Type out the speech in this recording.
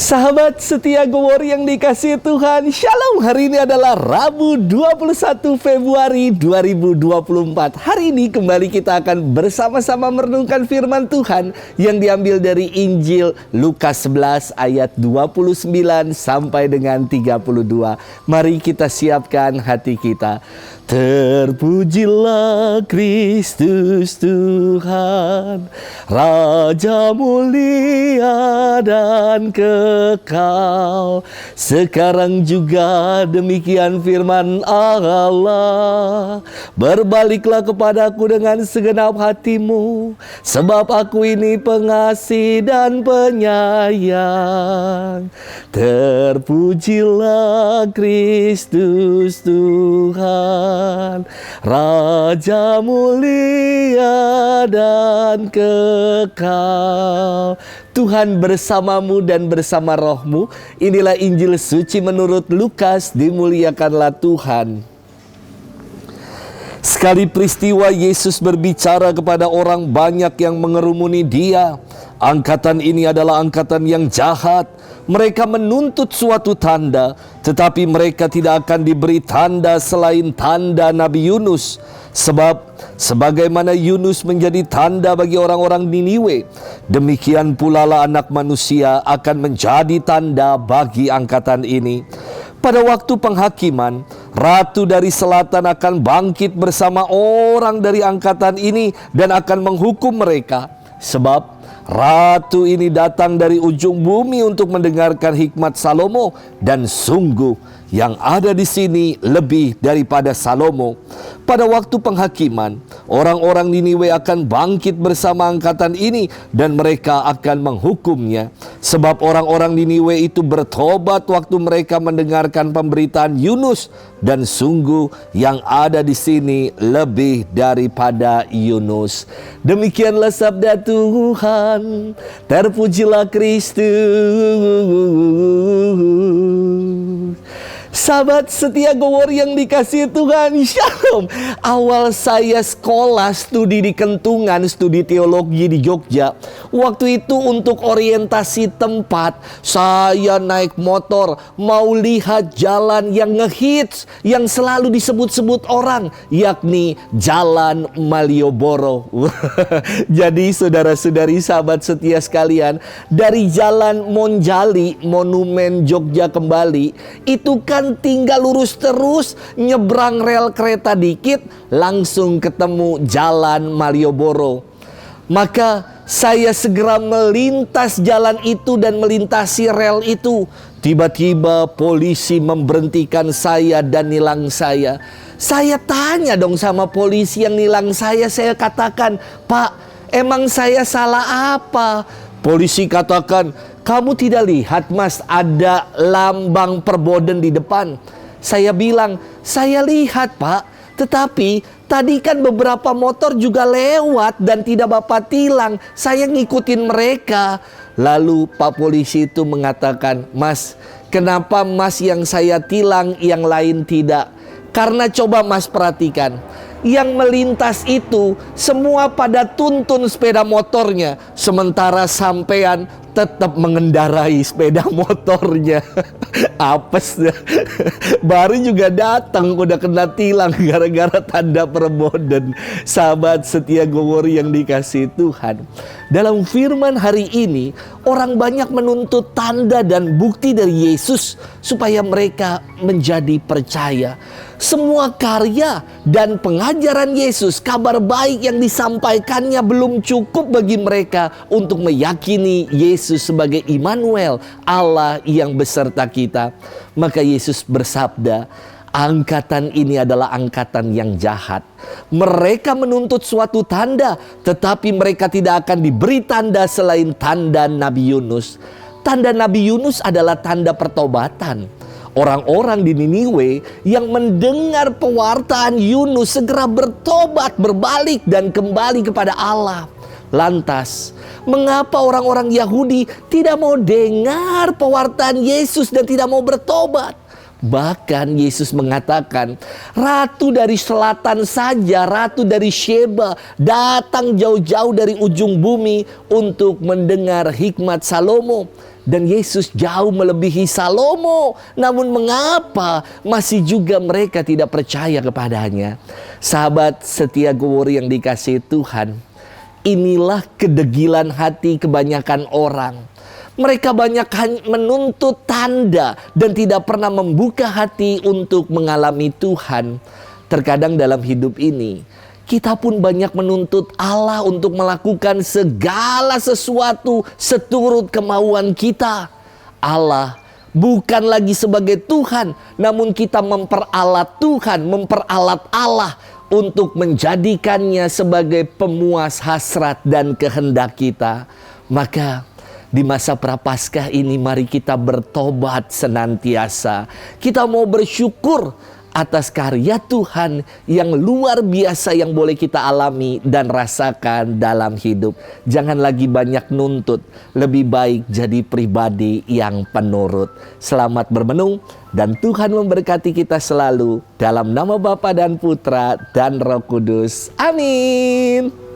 Sahabat setia Gowor yang dikasihi Tuhan, Shalom. Hari ini adalah Rabu 21 Februari 2024. Hari ini kembali kita akan bersama-sama merenungkan firman Tuhan yang diambil dari Injil Lukas 11 ayat 29 sampai dengan 32. Mari kita siapkan hati kita. Terpujilah Kristus Tuhan, Raja mulia dan kekal. Sekarang juga demikian firman Allah. Berbaliklah kepadaku dengan segenap hatimu, sebab aku ini pengasih dan penyayang. Terpujilah Kristus Tuhan, Raja mulia dan kekal. Tuhan bersamamu dan bersama rohmu. Inilah Injil suci menurut Lukas. Dimuliakanlah Tuhan. Sekali peristiwa Yesus berbicara kepada orang banyak yang mengerumuni dia. Angkatan ini adalah angkatan yang jahat. Mereka menuntut suatu tanda, tetapi mereka tidak akan diberi tanda selain tanda Nabi Yunus. Sebab sebagaimana Yunus menjadi tanda bagi orang-orang Niniwe, demikian pula lah Anak Manusia akan menjadi tanda bagi angkatan ini. Pada waktu penghakiman, Ratu dari Selatan akan bangkit bersama orang dari angkatan ini dan akan menghukum mereka. Sebab Ratu ini datang dari ujung bumi untuk mendengarkan hikmat Salomo, dan sungguh yang ada di sini lebih daripada Salomo. Pada waktu penghakiman, orang-orang Niniwe akan bangkit bersama angkatan ini dan mereka akan menghukumnya. Sebab orang-orang Niniwe itu bertobat waktu mereka mendengarkan pemberitaan Yunus, dan sungguh yang ada di sini lebih daripada Yunus. Demikianlah sabda Tuhan. Terpujilah Kristus. Sahabat setia Gowor yang dikasihi Tuhan, Shalom. Awal saya sekolah studi di Kentungan, studi teologi di Jogja. Waktu itu untuk orientasi tempat, saya naik motor mau lihat jalan yang ngehits, yang selalu disebut-sebut orang, yakni Jalan Malioboro. Jadi saudara-saudari sahabat setia sekalian, dari Jalan Monjali, Monumen Jogja Kembali, itu kan tinggal lurus terus, nyebrang rel kereta dikit, langsung ketemu Jalan Malioboro. Maka saya segera melintas jalan itu dan melintasi rel itu. Tiba-tiba polisi memberhentikan saya dan nilang saya. Saya tanya dong sama polisi yang nilang saya katakan, "Pak, emang saya salah apa?" Polisi katakan, "Kamu tidak lihat mas, ada lambang perboden di depan?" Saya bilang, "Saya lihat pak, tetapi tadi kan beberapa motor juga lewat dan tidak Bapak tilang. Saya ngikutin mereka." Lalu Pak Polisi itu mengatakan, "Mas, kenapa mas yang saya tilang yang lain tidak?" Karena coba mas perhatikan, yang melintas itu semua pada tuntun sepeda motornya, sementara sampean tetap mengendarai sepeda motornya. Apes dah. Baru juga datang udah kena tilang gara-gara tanda perboden. Sahabat setia Gowor yang dikasihi Tuhan, dalam firman hari ini orang banyak menuntut tanda dan bukti dari Yesus supaya mereka menjadi percaya. Semua karya dan pengajaran Yesus, kabar baik yang disampaikannya belum cukup bagi mereka untuk meyakini Yesus sebagai Immanuel, Allah yang beserta kita. Maka Yesus bersabda, angkatan ini adalah angkatan yang jahat. Mereka menuntut suatu tanda, tetapi mereka tidak akan diberi tanda selain tanda Nabi Yunus. Tanda Nabi Yunus adalah tanda pertobatan. Orang-orang di Niniwe yang mendengar pewartaan Yunus segera bertobat, berbalik dan kembali kepada Allah. Lantas, mengapa orang-orang Yahudi tidak mau dengar pewartaan Yesus dan tidak mau bertobat? Bahkan Yesus mengatakan, ratu dari selatan saja, ratu dari Sheba, datang jauh-jauh dari ujung bumi untuk mendengar hikmat Salomo. Dan Yesus jauh melebihi Salomo. Namun mengapa masih juga mereka tidak percaya kepadanya? Sahabat setia Gowori yang dikasihi Tuhan, inilah kedegilan hati kebanyakan orang. Mereka banyak menuntut tanda dan tidak pernah membuka hati untuk mengalami Tuhan. Terkadang dalam hidup ini, kita pun banyak menuntut Allah untuk melakukan segala sesuatu seturut kemauan kita. Allah bukan lagi sebagai Tuhan, namun kita memperalat Tuhan, memperalat Allah untuk menjadikannya sebagai pemuas hasrat dan kehendak kita. Maka di masa Prapaskah ini mari kita bertobat senantiasa. Kita mau bersyukur atas karya Tuhan yang luar biasa yang boleh kita alami dan rasakan dalam hidup. Jangan lagi banyak nuntut, lebih baik jadi pribadi yang penurut. Selamat bermenung dan Tuhan memberkati kita selalu dalam nama Bapa dan Putra dan Roh Kudus. Amin.